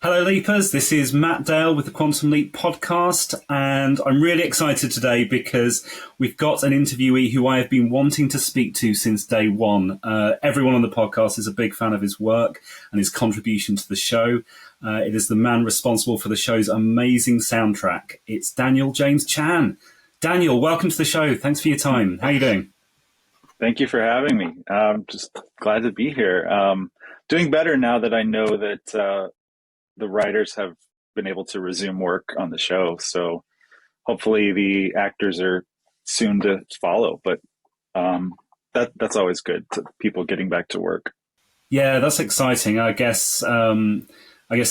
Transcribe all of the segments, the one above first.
Hello, Leapers. This is Matt Dale with the Quantum Leap podcast, and I'm really excited today because we've got an interviewee who I have been wanting to speak to since day one. Everyone on the podcast is a big fan of his work and his contribution to the show. It is the man responsible for the show's amazing soundtrack. It's Daniel James Chan. Daniel, welcome to the show. Thanks for your time. How are you doing? Thank you for having me. I'm just glad to be here. Doing better now that I know that the writers have been able to resume work on the show. So hopefully the actors are soon to follow. But that's always good, to people getting back to work. Yeah, that's exciting. I guess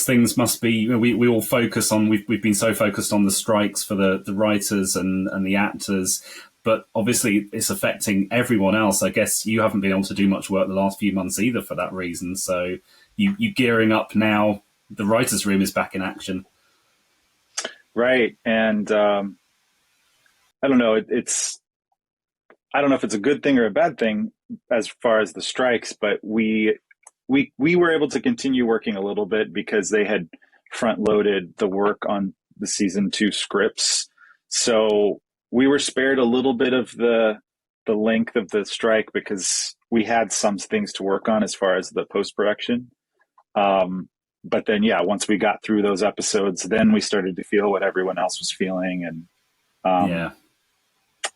things must be. We all focus on. We've been so focused on the strikes for the writers and the actors, but obviously it's affecting everyone else. I guess you haven't been able to do much work the last few months either for that reason. So you gearing up now. The writer's room is back in action. Right. And I don't know, I don't know if it's a good thing or a bad thing as far as the strikes, but we were able to continue working a little bit because they had front loaded the work on the season 2 scripts. So we were spared a little bit of the length of the strike because we had some things to work on as far as the post-production. But then, once we got through those episodes, then we started to feel what everyone else was feeling. And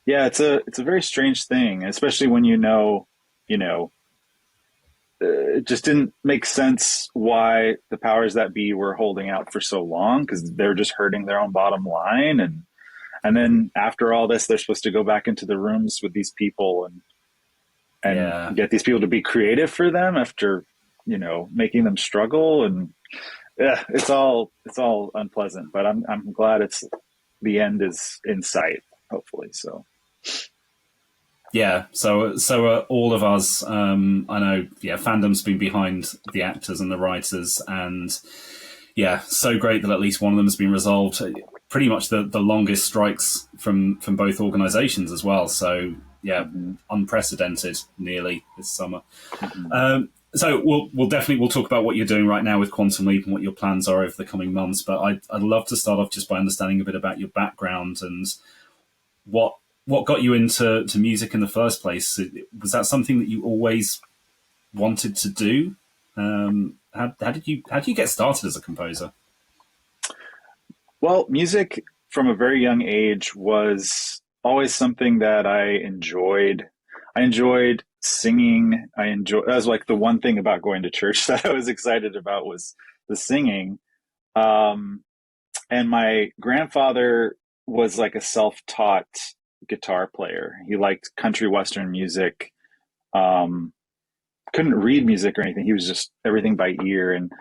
it's a very strange thing, especially when it just didn't make sense why the powers that be were holding out for so long, because they're just hurting their own bottom line. And then after all this, they're supposed to go back into the rooms with these people and get these people to be creative for them after making them struggle. And it's all unpleasant, but I'm glad the end is in sight, hopefully. So all of us, I know, fandom's been behind the actors and the writers, and so great that at least one of them has been resolved. Pretty much the longest strikes from both organizations as well. So unprecedented nearly this summer. So we'll talk about what you're doing right now with Quantum Leap and what your plans are over the coming months. But I'd love to start off just by understanding a bit about your background and what got you into music in the first place. Was that something that you always wanted to do? How did you get started as a composer? Well, music from a very young age was always something that I enjoyed. I enjoyed singing. That was like the one thing about going to church that I was excited about was the singing. And my grandfather was like a self-taught guitar player. He liked country western music. Couldn't read music or anything. He was just everything by ear. And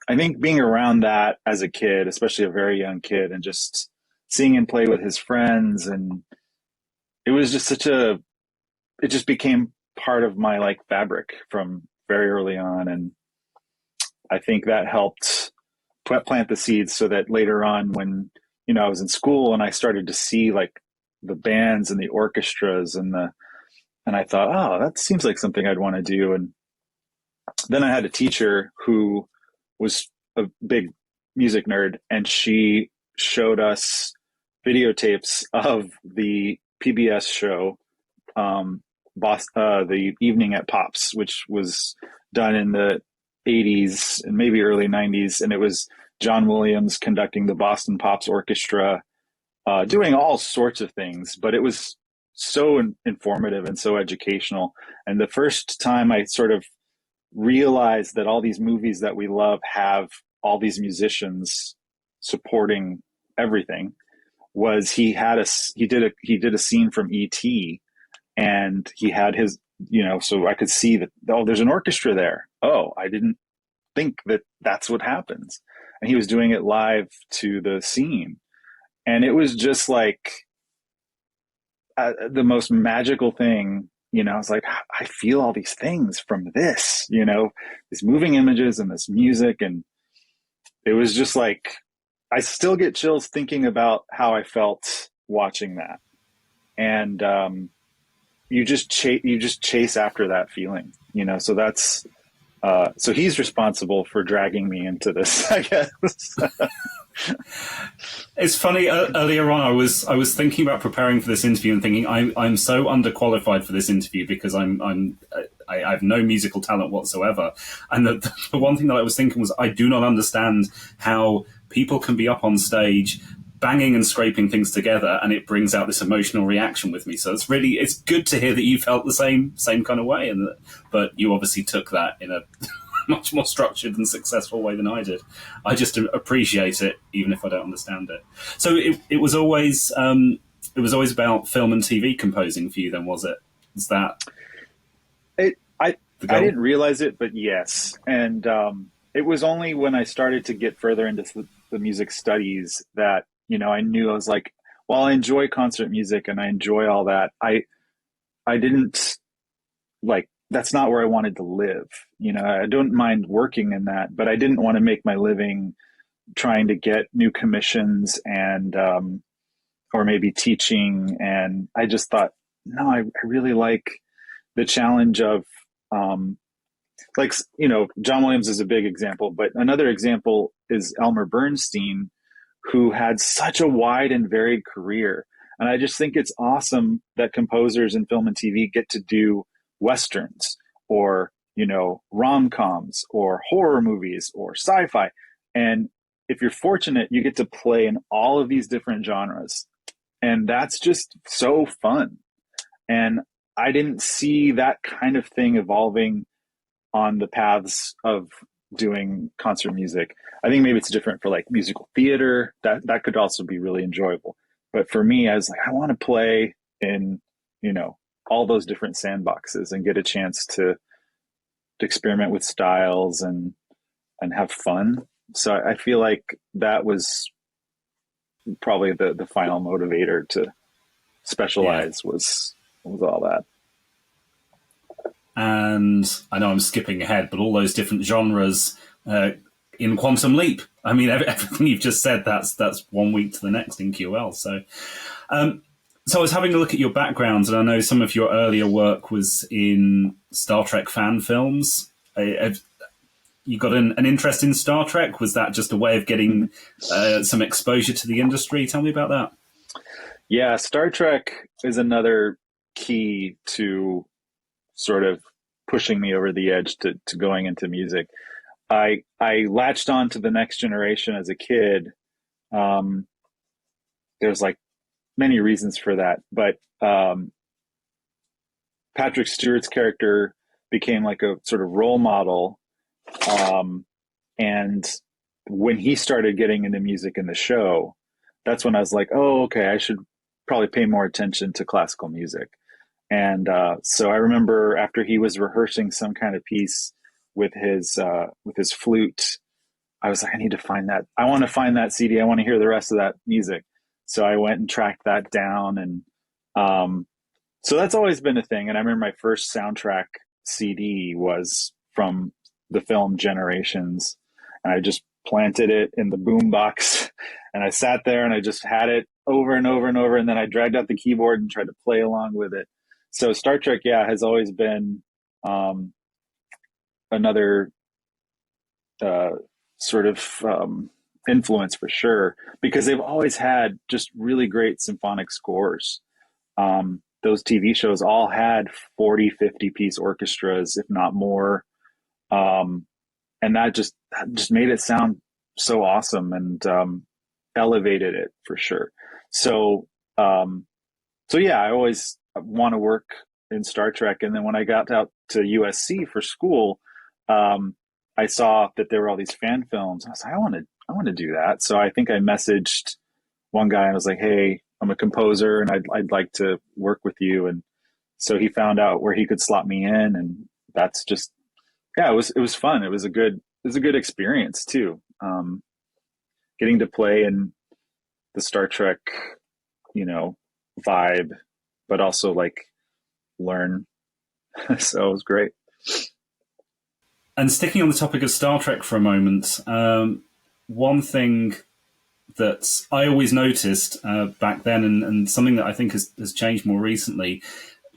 I think being around that as a kid, especially a very young kid, and just seeing him play with his friends, and it was just it just became part of my fabric from very early on. And I think that helped plant the seeds so that later on when, I was in school and I started to see the bands and the orchestras and I thought, oh, that seems like something I'd want to do. And then I had a teacher who was a big music nerd, and she showed us videotapes of the PBS show, the Evening at Pops, which was done in the 80s and maybe early 90s. And it was John Williams conducting the Boston Pops Orchestra, doing all sorts of things, but it was so informative and so educational. And the first time I sort of realized that all these movies that we love have all these musicians supporting everything was he did a scene from E.T. and he had his, so I could see that, oh, there's an orchestra there. Oh, I didn't think that that's what happens. And he was doing it live to the scene. And it was just the most magical thing. I was like, I feel all these things from this, these moving images and this music. And it was just I still get chills thinking about how I felt watching that. And you just chase after that feeling, so that's So he's responsible for dragging me into this, I guess. It's funny. Earlier on, I was thinking about preparing for this interview and thinking I'm so underqualified for this interview because I have no musical talent whatsoever. And the one thing that I was thinking was I do not understand how people can be up on stage banging and scraping things together, and it brings out this emotional reaction with me. So it's good to hear that you felt the same kind of way, but you obviously took that in a much more structured and successful way than I did. I just appreciate it, even if I don't understand it. So it was always about film and TV composing for you. Then was it? Was that It, I the goal? I didn't realize it, but yes. And it was only when I started to get further into the music studies that, I knew. I was like, while I enjoy concert music and I enjoy all that, I didn't like, that's not where I wanted to live. I don't mind working in that, but I didn't want to make my living trying to get new commissions and or maybe teaching. And I just thought, no, I really like the challenge of like, John Williams is a big example, but another example is Elmer Bernstein, who had such a wide and varied career. And I just think it's awesome that composers in film and TV get to do Westerns or, rom-coms or horror movies or sci-fi. And if you're fortunate, you get to play in all of these different genres. And that's just so fun. And I didn't see that kind of thing evolving on the paths of doing concert music. I think maybe it's different for like musical theater. That could also be really enjoyable. But for me, I was like, I want to play in, all those different sandboxes and get a chance to experiment with styles and have fun. So I feel like that was probably the final motivator to specialize. Yeah. was all that. And I know I'm skipping ahead, but all those different genres in Quantum Leap. I mean, everything you've just said, that's 1 week to the next in QL. So I was having a look at your background, and I know some of your earlier work was in Star Trek fan films. You got an interest in Star Trek? Was that just a way of getting some exposure to the industry? Tell me about that. Yeah, Star Trek is another key to sort of pushing me over the edge to going into music. I latched on to the Next Generation as a kid. There's like many reasons for that, but Patrick Stewart's character became like a sort of role model. And when he started getting into music in the show, that's when I was like, oh, okay, I should probably pay more attention to classical music. And so I remember after he was rehearsing some kind of piece with his flute, I was like, I need to find that. I want to find that CD. I want to hear the rest of that music. So I went and tracked that down. And so that's always been a thing. And I remember my first soundtrack CD was from the film Generations. And I just planted it in the boombox. And I sat there and I just had it over and over and over. And then I dragged out the keyboard and tried to play along with it. So Star Trek, yeah, has always been another sort of influence for sure, because they've always had just really great symphonic scores. Those TV shows all had 40, 50-piece orchestras, if not more. And that just made it sound so awesome and elevated it for sure. So yeah, I always want to work in Star Trek. And then when I got out to USC for school, I saw that there were all these fan films. I was like, I want to do that. So I think I messaged one guy and I was like, hey, I'm a composer and I'd like to work with you. And so he found out where he could slot me in, and that's just, yeah, it was fun. It was a good experience too. Getting to play in the Star Trek, vibe, but also like learn. So it was great. And sticking on the topic of Star Trek for a moment, one thing that I always noticed back then, and something that I think has changed more recently,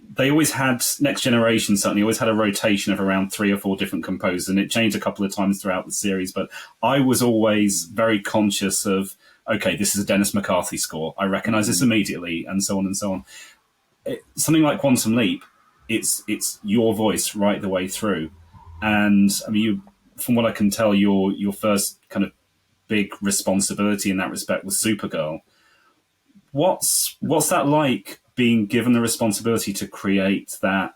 they always had, Next Generation certainly always had a rotation of around 3 or 4 different composers, and it changed a couple of times throughout the series. But I was always very conscious of, okay, this is a Dennis McCarthy score. I recognize this immediately, and so on and so on. Something like Quantum Leap, it's your voice right the way through. And I mean, from what I can tell, your first kind of big responsibility in that respect was Supergirl. What's that like, being given the responsibility to create that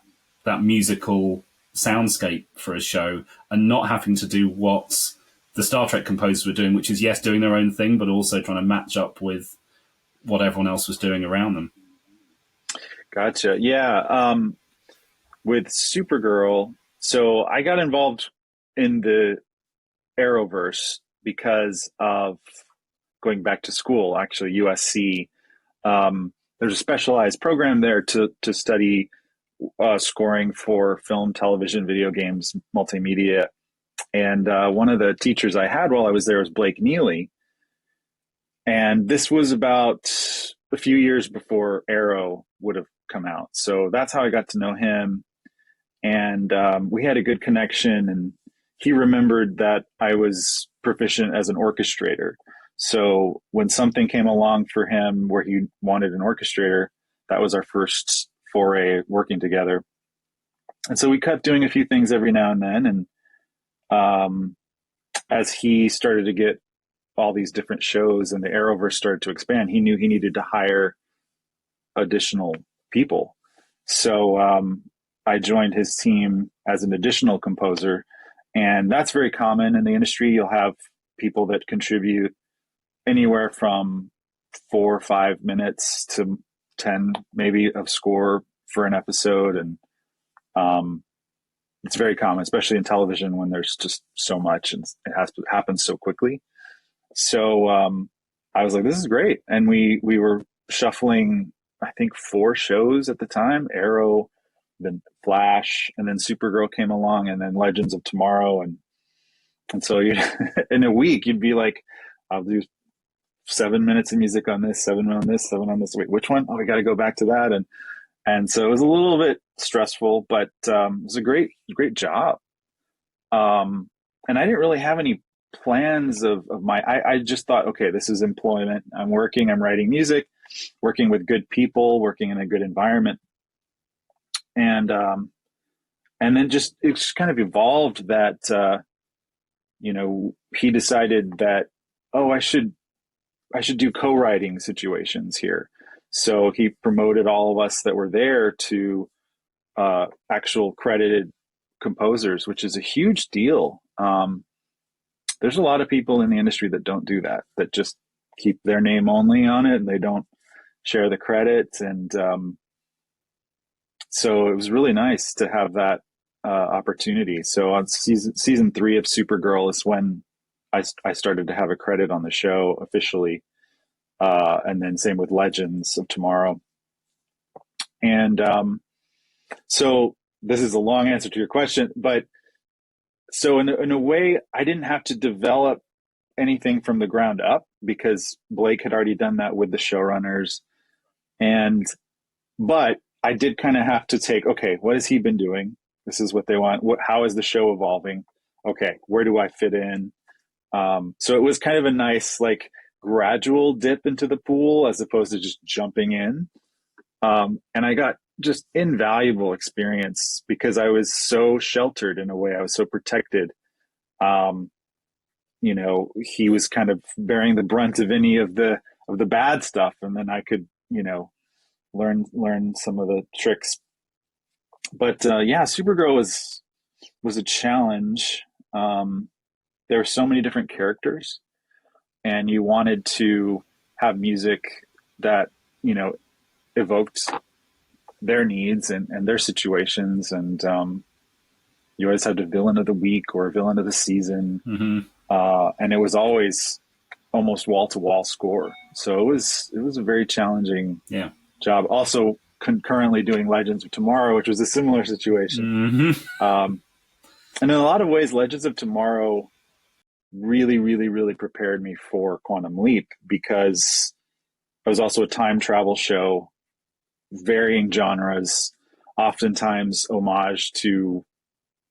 musical soundscape for a show and not having to do what the Star Trek composers were doing, which is, yes, doing their own thing, but also trying to match up with what everyone else was doing around them? Gotcha. Yeah. With Supergirl, so I got involved in the Arrowverse because of going back to school, actually, USC. There's a specialized program there to study scoring for film, television, video games, multimedia. And one of the teachers I had while I was there was Blake Neely. And this was about a few years before Arrow would have come out. So that's how I got to know him. And we had a good connection. And he remembered that I was proficient as an orchestrator. So when something came along for him where he wanted an orchestrator, that was our first foray working together. And so we kept doing a few things every now and then. And as he started to get all these different shows and the Arrowverse started to expand, he knew he needed to hire additional people. So I joined his team as an additional composer. And that's very common in the industry. You'll have people that contribute anywhere from 4 or 5 minutes to 10 maybe of score for an episode. And it's very common, especially in television when there's just so much and it happens so quickly. So I was like, this is great. And we were shuffling, I think, 4 shows at the time: Arrow, then Flash, and then Supergirl came along, and then Legends of Tomorrow. And so you in a week, you'd be like, I'll do 7 minutes of music on this, 7 on this, 7 on this. Wait, which one? Oh, we got to go back to that. And so it was a little bit stressful, but it was a great job. And I didn't really have any plans of I just thought, okay, this is employment. I'm working, I'm writing music, working with good people, working in a good environment. And then it just kind of evolved that, he decided that, oh, I should do co-writing situations here. So he promoted all of us that were there to actual credited composers, which is a huge deal. There's a lot of people in the industry that don't do that just keep their name only on it and they don't share the credit. And so it was really nice to have that opportunity. So on season 3 of Supergirl is when I started to have a credit on the show officially. And then same with Legends of Tomorrow. And so this is a long answer to your question, but so in a way, I didn't have to develop anything from the ground up because Blake had already done that with the showrunners. But I did kind of have to take, okay, what has he been doing? This is what they want. How is the show evolving? Okay, where do I fit in? So it was kind of a nice, like, gradual dip into the pool as opposed to just jumping in. And I got just invaluable experience because I was so sheltered in a way. I was so protected. He was kind of bearing the brunt of any of the bad stuff. And then I could, learn some of the tricks. But Supergirl was a challenge. There were so many different characters and you wanted to have music that, evoked their needs and their situations. And you always had a villain of the week or a villain of the season. Mm-hmm. And it was always almost wall-to-wall score. So it was a very challenging job. Also concurrently doing Legends of Tomorrow, which was a similar situation. Mm-hmm. And in a lot of ways, Legends of Tomorrow really, really, really prepared me for Quantum Leap because it was also a time travel show, varying genres. oftentimes homage to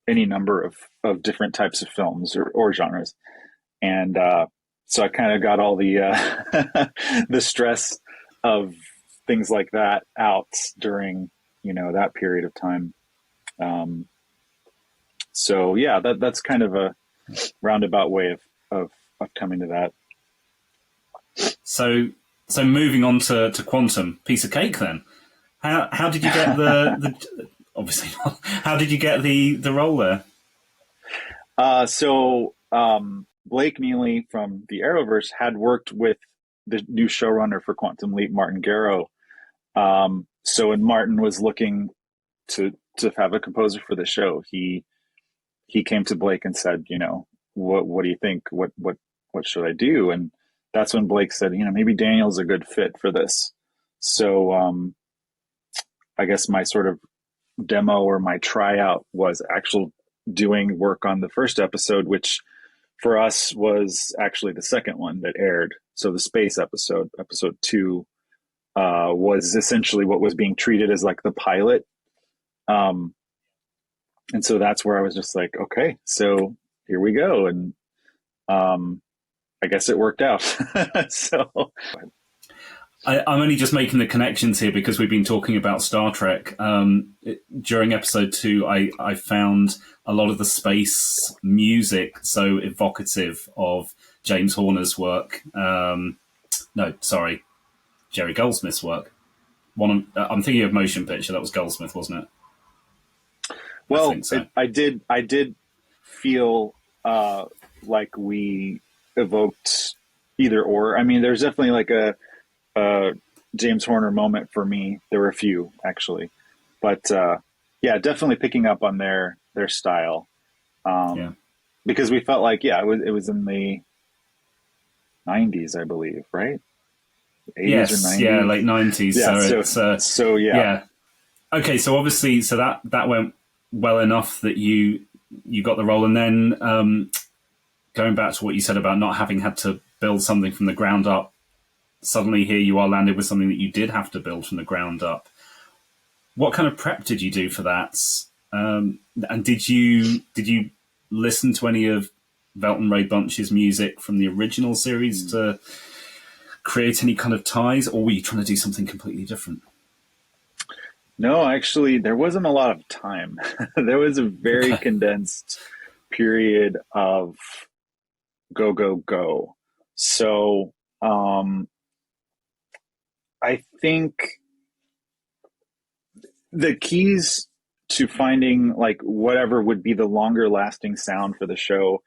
any number of different types of films or genres. And so I kind of got all the the stress of things like that out during that period of time. Um, so yeah, that's kind of a roundabout way of coming to that. So so moving on to Quantum, piece of cake then. How did you get the obviously not, how did you get the role there? Blake Neely from the Arrowverse had worked with the new showrunner for Quantum Leap, Martin Garrow. So when Martin was looking to have a composer for the show, he came to Blake and said, what do you think? What should I do? And that's when Blake said, maybe Daniel's a good fit for this. So I guess my sort of demo or my tryout was actual doing work on the first episode, which for us was actually the second one that aired. So the space episode, episode 2, was essentially what was being treated as like the pilot. And so that's where I was just like, okay, so here we go. And I guess it worked out. So I'm only just making the connections here because we've been talking about Star Trek. During episode 2, I found a lot of the space music so evocative of James Horner's work. No, sorry, Jerry Goldsmith's work. I'm thinking of Motion Picture. That was Goldsmith, wasn't it? Well, I think so. I did feel like we evoked either or. I mean, there's definitely like a James Horner moment for me. There were a few actually, but yeah, definitely picking up on their style. Because we felt like it was in the 90s, I believe, right? 80s yes, or 90s. Yeah, late 90s. Yeah, so yeah. Okay, so obviously, that went well enough that you got the role, and then going back to what you said about not having had to build something from the ground up, suddenly here you are landed with something that you did have to build from the ground up. What kind of prep did you do for that? And did you listen to any of Velton Ray Bunch's music from the original series to create any kind of ties, or were you trying to do something completely different? No, actually, there wasn't a lot of time. There was a very condensed period of go, go, go. So I think the keys to finding like whatever would be the longer lasting sound for the show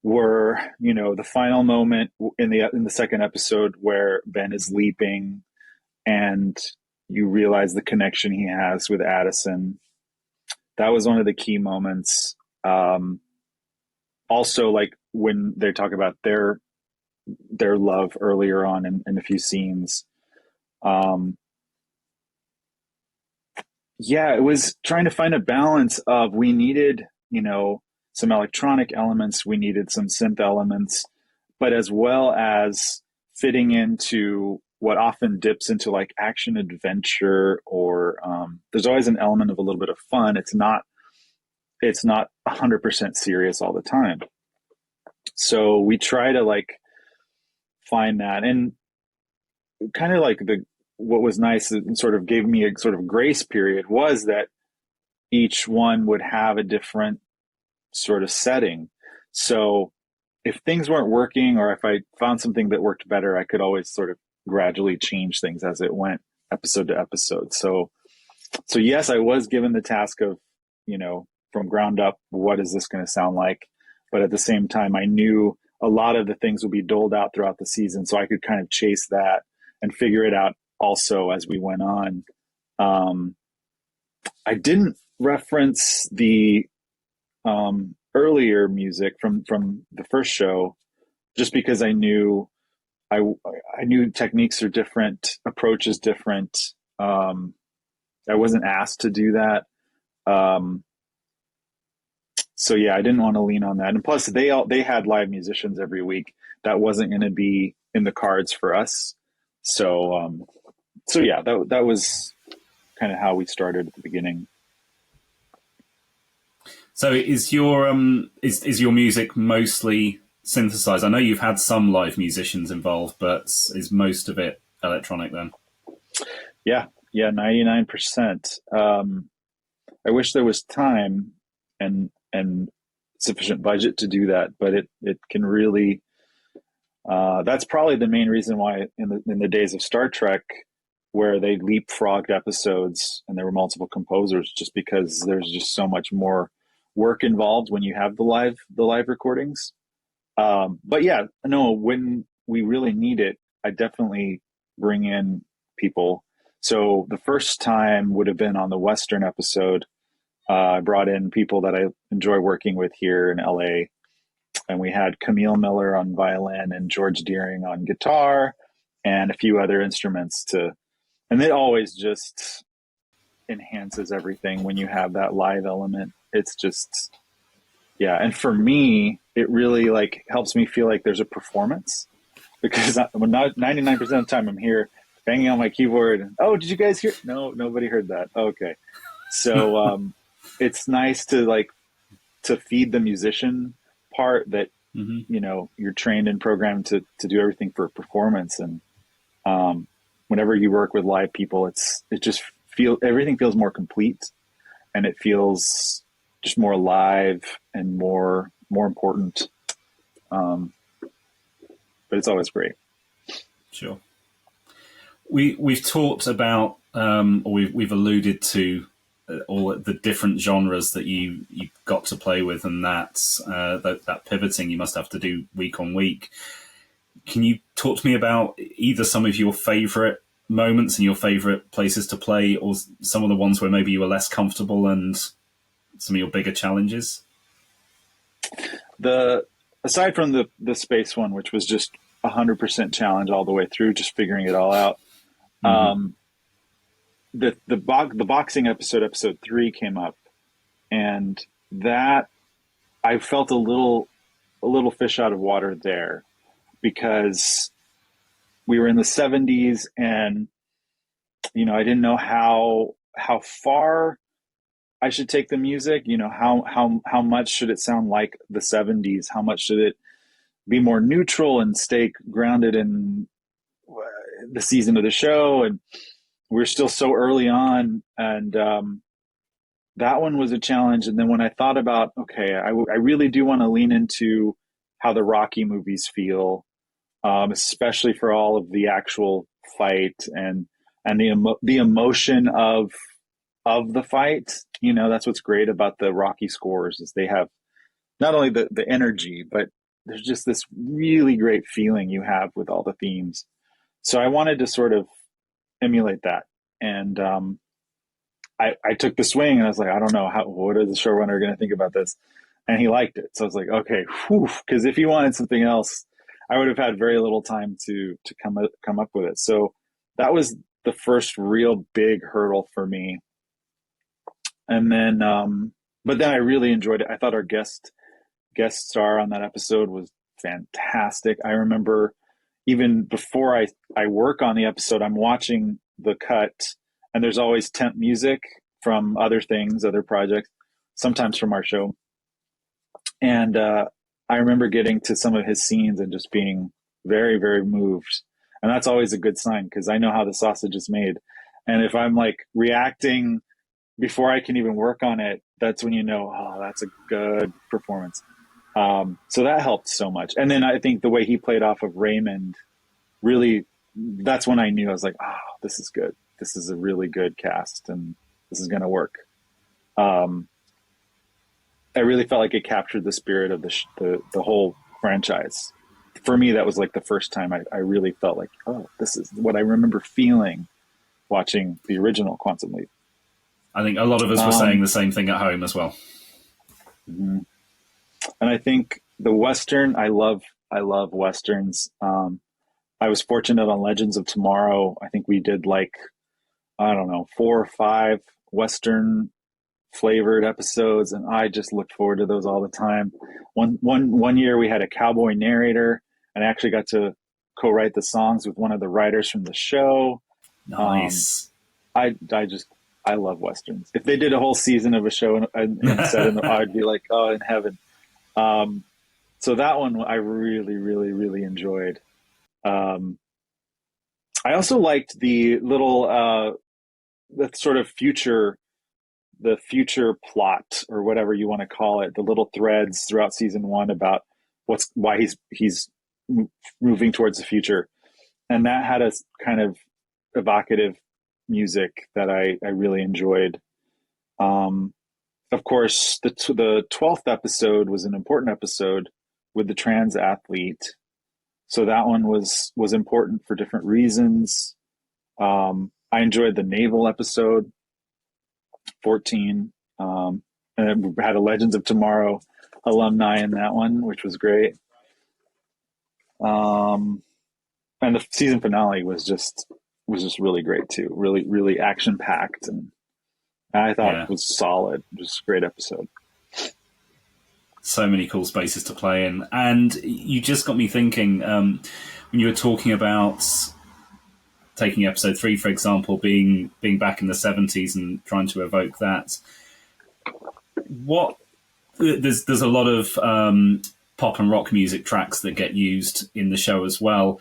were, the final moment in the second episode where Ben is leaping and you realize the connection he has with Addison. That was one of the key moments. Also, like when they talk about their love earlier on in a few scenes. It was trying to find a balance of, we needed, some electronic elements, we needed some synth elements, but as well as fitting into what often dips into like action adventure, or there's always an element of a little bit of fun. It's not 100% serious all the time. So we try to like find that, and kind of like what was nice and sort of gave me a sort of grace period was that each one would have a different sort of setting. So if things weren't working, or if I found something that worked better, I could always sort of gradually change things as it went episode to episode. So yes, I was given the task of, from ground up, what is this going to sound like? But at the same time, I knew a lot of the things would be doled out throughout the season, so I could kind of chase that and figure it out also as we went on. I didn't reference the earlier music from the first show, just because I knew techniques are different, approach is different. I wasn't asked to do that. So yeah, I didn't want to lean on that. And plus they had live musicians every week. That wasn't going to be in the cards for us. So yeah, that was kind of how we started at the beginning. So is your is your music mostly synthesized? I know you've had some live musicians involved, but is most of it electronic then? Yeah, 99%. I wish there was time and sufficient budget to do that, but it can really. That's probably the main reason why in the days of Star Trek, where they leapfrogged episodes and there were multiple composers, just because there's just so much more work involved when you have the live recordings. But yeah, no, when we really need it, I definitely bring in people. So the first time would have been on the Western episode. I brought in people that I enjoy working with here in LA, and we had Camille Miller on violin and George Deering on guitar and a few other instruments and it always just enhances everything when you have that live element. It's just, yeah. And for me, it really like helps me feel like there's a performance, because 99% of the time I'm here banging on my keyboard. And, oh, did you guys hear? No, nobody heard that. Okay. So, it's nice to feed the musician part that, you're trained and programmed to do everything for a performance. And, whenever you work with live people, everything feels more complete, and it feels just more alive and more important. But it's always great. Sure. We've talked about, or we've alluded to all the different genres that you got to play with, and that pivoting you must have to do week on week. Can you talk to me about either some of your favorite moments and your favorite places to play, or some of the ones where maybe you were less comfortable and some of your bigger challenges? Aside from the space one, which was just 100% challenge all the way through, just figuring it all out. The boxing episode 3 came up, and that I felt a little fish out of water there, because we were in the 70s, and I didn't know how far I should take the music. How much should it sound like the 70s? How much should it be more neutral and stay grounded in the season of the show? And we're still so early on, and that one was a challenge. And then when I thought about, okay, I really do want to lean into how the Rocky movies feel, especially for all of the actual fight and the emotion of the fight. That's what's great about the Rocky scores, is they have not only the energy, but there's just this really great feeling you have with all the themes. So I wanted to sort of emulate that. And I took the swing, and I was like, I don't know, what is the showrunner going to think about this? And he liked it. So I was like, okay, because if he wanted something else, I would have had very little time to come up with it. So that was the first real big hurdle for me. And then, but then I really enjoyed it. I thought our guest star on that episode was fantastic. I remember even before I work on the episode, I'm watching the cut, and there's always temp music from other things, other projects, sometimes from our show. And I remember getting to some of his scenes and just being very, very moved. And that's always a good sign, because I know how the sausage is made. And if I'm like reacting before I can even work on it, that's when oh, that's a good performance. So that helped so much. And then I think the way he played off of Raymond, really, that's when I knew. I was like, oh, this is good. This is a really good cast, and this is going to work. I really felt like it captured the spirit of the whole franchise. For me, that was like the first time I really felt like, oh, this is what I remember feeling watching the original Quantum Leap. I think a lot of us were saying the same thing at home as well. Mm-hmm. And I think the Western, I love Westerns. I was fortunate on Legends of Tomorrow. I think we did 4 or 5 Western flavored episodes, and I just looked forward to those all the time. One year we had a cowboy narrator, and I actually got to co-write the songs with one of the writers from the show. Nice. I just I love Westerns. If they did a whole season of a show and set in, I'd be like, oh, in heaven. Um, so that one I really, really, really enjoyed. Um, I also liked the little, the sort of the future plot or whatever you want to call it, the little threads throughout season one about why he's moving towards the future. And that had a kind of evocative music that I really enjoyed. Um, of course, the 12th episode was an important episode with the trans athlete. So that one was important for different reasons. I enjoyed the naval episode 14. And it had a Legends of Tomorrow alumni in that one, which was great. And the season finale was just really great too. Really, really action packed, and I thought Yeah. it was solid. Just a great episode. So many cool spaces to play in. And you just got me thinking, when you were talking about taking episode 3, for example, being back in the 70s and trying to evoke that. There's a lot of pop and rock music tracks that get used in the show as well.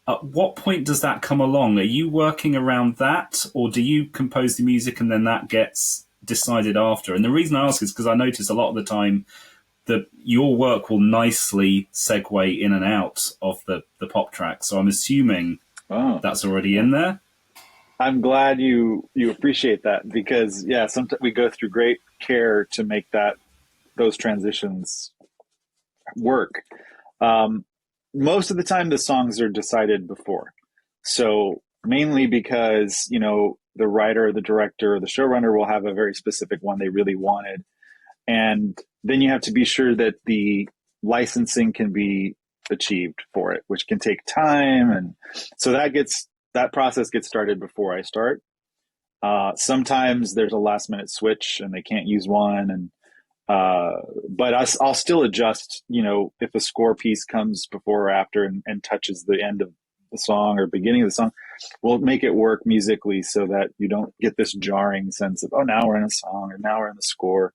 At what point does that come along? Are you working around that, or do you compose the music and then that gets decided after? And the reason I ask is because I notice a lot of the time that your work will nicely segue in and out of the pop track. So I'm assuming that's already in there. I'm glad you appreciate that, because sometimes we go through great care to make those transitions work. Most of the time the songs are decided before. So mainly because, the writer, the director, the showrunner will have a very specific one they really wanted. And then you have to be sure that the licensing can be achieved for it, which can take time. And so that process gets started before I start. Sometimes there's a last minute switch and they can't use one. And but I'll still adjust, if a score piece comes before or after and touches the end of the song or beginning of the song, we'll make it work musically so that you don't get this jarring sense of, oh, now we're in a song or now we're in the score.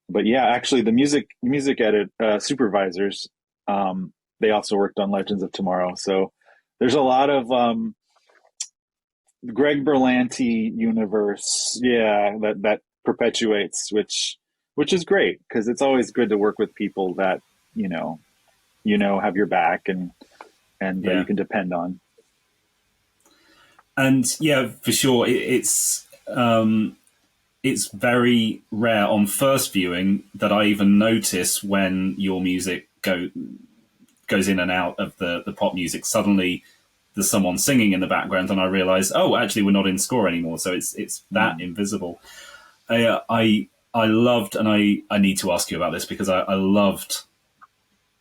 But yeah, actually the music edit supervisors, they also worked on Legends of Tomorrow. So there's a lot of Greg Berlanti universe, that perpetuates, which is great, because it's always good to work with people that have your back and that you can depend on. And yeah, for sure, it's very rare on first viewing that I even notice when your music goes in and out of the pop music. Suddenly there's someone singing in the background and I realize, oh, actually we're not in score anymore. So it's that invisible. I loved, and I need to ask you about this, because I loved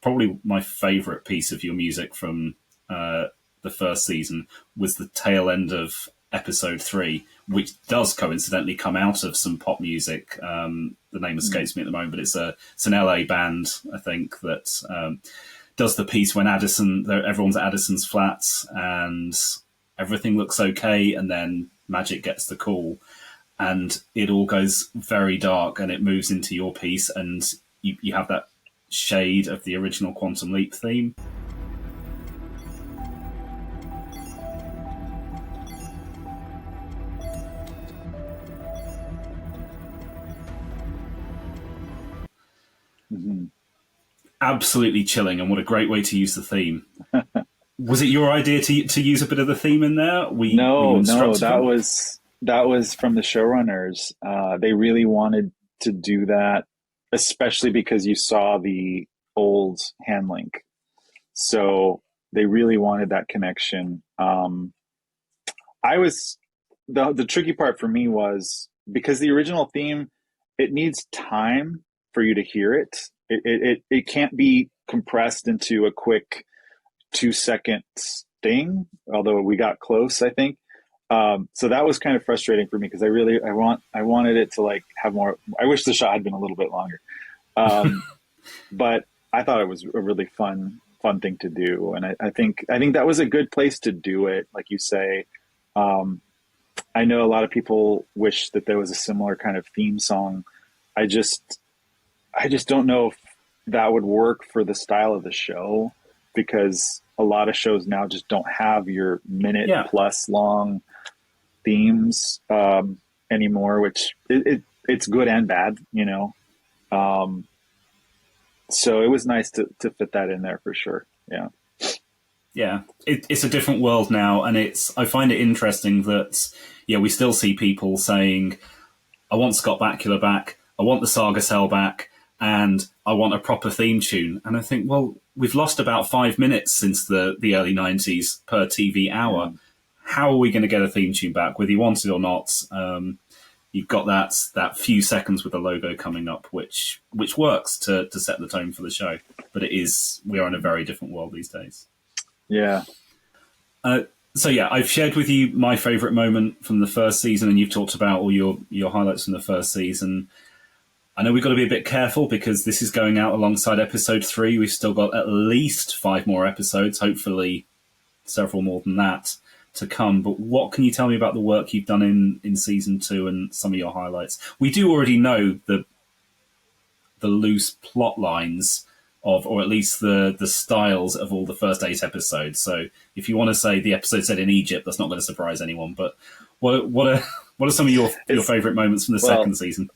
probably my favorite piece of your music from the first season was the tail end of episode 3, which does coincidentally come out of some pop music. The name escapes me at the moment, but it's an LA band, I think, that does the piece when everyone's at Addison's flats and everything looks okay, and then Magic gets the call and it all goes very dark and it moves into your piece, and you have that shade of the original Quantum Leap theme. Mm-hmm. Absolutely chilling, and what a great way to use the theme. Was it your idea to use a bit of the theme in there? No, that was from the showrunners. They really wanted to do that, especially because you saw the old hand link. So they really wanted that connection. The tricky part for me was, because the original theme, it needs time for you to hear it. It can't be compressed into a quick 2-second thing, although we got close, I think. So that was kind of frustrating for me, because I wanted it to have more. I wish the shot had been a little bit longer. But I thought it was a really fun thing to do. And I think that was a good place to do it. Like you say, I know a lot of people wish that there was a similar kind of theme song. I just I just don't know if that would work for the style of the show, because a lot of shows now just don't have your minute Yeah, plus long themes anymore, which it's good and bad, you know. Um, so it was nice to fit that in there for sure. Yeah. yeah. It's a different world now, and I find it interesting that yeah, we still see people saying, "I want Scott Bakula back. I want the Saga Cell back, and I want a proper theme tune." And I think, well, we've lost about 5 minutes since the early '90s per TV Yeah. hour. How are we going to get a theme tune back, whether you want it or not? You've got that few seconds with the logo coming up, which works to set the tone for the show. But we are in a very different world these days. Yeah. Uh, so yeah, I've shared with you my favourite moment from the first season, and you've talked about all your highlights from the first season. I know we've got to be a bit careful because this is going out alongside episode 3. We've still got at least 5 more episodes, hopefully several more than that to come. But what can you tell me about the work you've done in season 2 and some of your highlights? We do already know the loose plot lines of, or at least the styles of all the first 8 episodes. So if you want to say the episode set in Egypt, that's not going to surprise anyone. But what are some of your favorite moments from the Well, second season?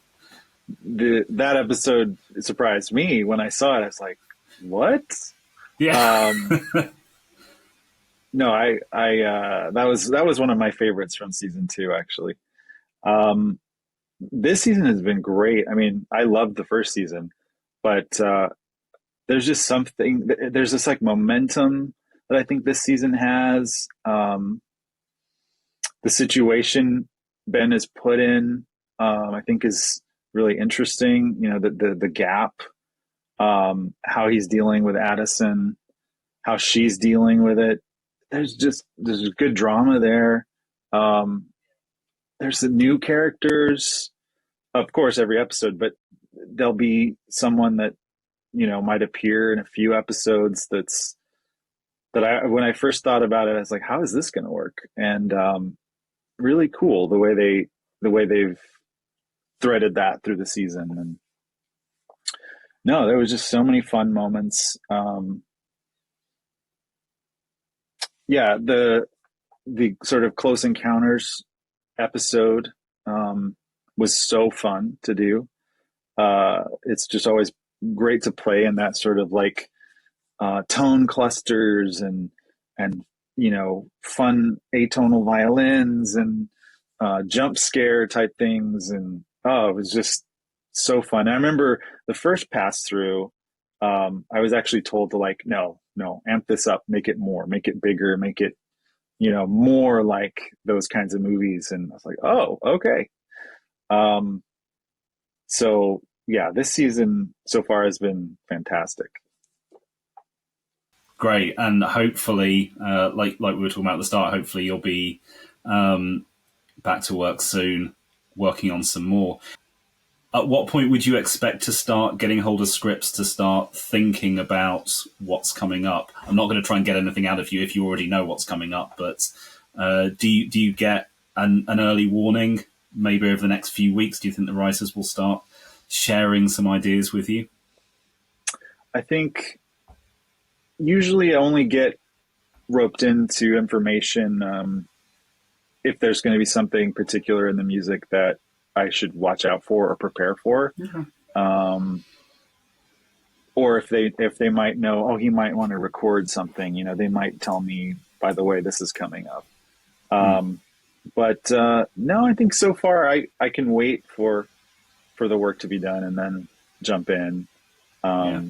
that episode surprised me when I saw it. I was like, "What?" Yeah. Um, no, that was one of my favorites from season 2, actually. Um, this season has been great. I mean, I loved the first season, but there's just something. There's this like momentum that I think this season has. The situation Ben is put in, I think, is really interesting. You know, the gap, how he's dealing with Addison, how she's dealing with it. There's good drama there. Um, there's the new characters, of course, every episode, but there'll be someone that might appear in a few episodes. That I when I first thought about it, I was like, how is this going to work? And really cool the way they've threaded that through the season. And no, there was just so many fun moments. Yeah, the sort of Close Encounters episode was so fun to do. It's just always great to play in that sort of like tone clusters and fun atonal violins and jump scare type things, and it was just so fun. I remember the first pass through, I was actually told to like no amp this up, make it more, make it bigger, make it more like those kinds of movies. And I was like, oh, okay. um so yeah, this season so far has been fantastic. Great, and hopefully, like we were talking about at the start, hopefully you'll be back to work soon, working on some more. At what point would you expect to start getting hold of scripts, to start thinking about what's coming up? I'm not going to try and get anything out of you if you already know what's coming up, but do you get an early warning maybe over the next few weeks? Do you think the writers will start sharing some ideas with you? I think usually I only get roped into information if there's going to be something particular in the music that I should watch out for or prepare for. Okay. Or if they might know, oh, he might want to record something, they might tell me, by the way, this is coming up. But no, I think so far I can wait for the work to be done and then jump in. Yeah.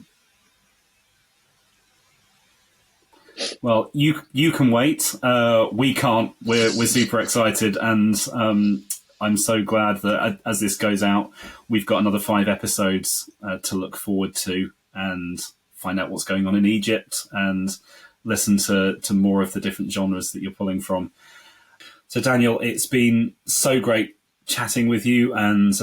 Well, you can wait. We can't. We're super excited, and I'm so glad that as this goes out, we've got another 5 episodes to look forward to and find out what's going on in Egypt and listen to more of the different genres that you're pulling from. So, Daniel, it's been so great chatting with you and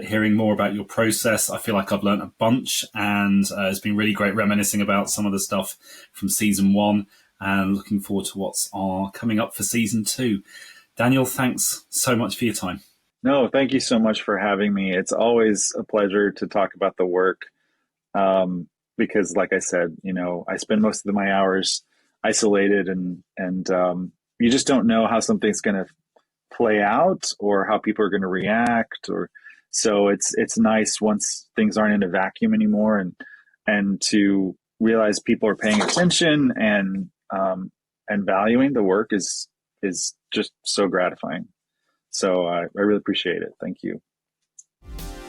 hearing more about your process. I feel like I've learned a bunch, and it's been really great reminiscing about some of the stuff from season 1 and looking forward to what's coming up for season 2. Daniel, thanks so much for your time. No, thank you so much for having me. It's always a pleasure to talk about the work, because, like I said, I spend most of my hours isolated, and you just don't know how something's going to play out or how people are going to react. Or so it's nice once things aren't in a vacuum anymore, and to realize people are paying attention and valuing the work is just so gratifying. So I really appreciate it. Thank you.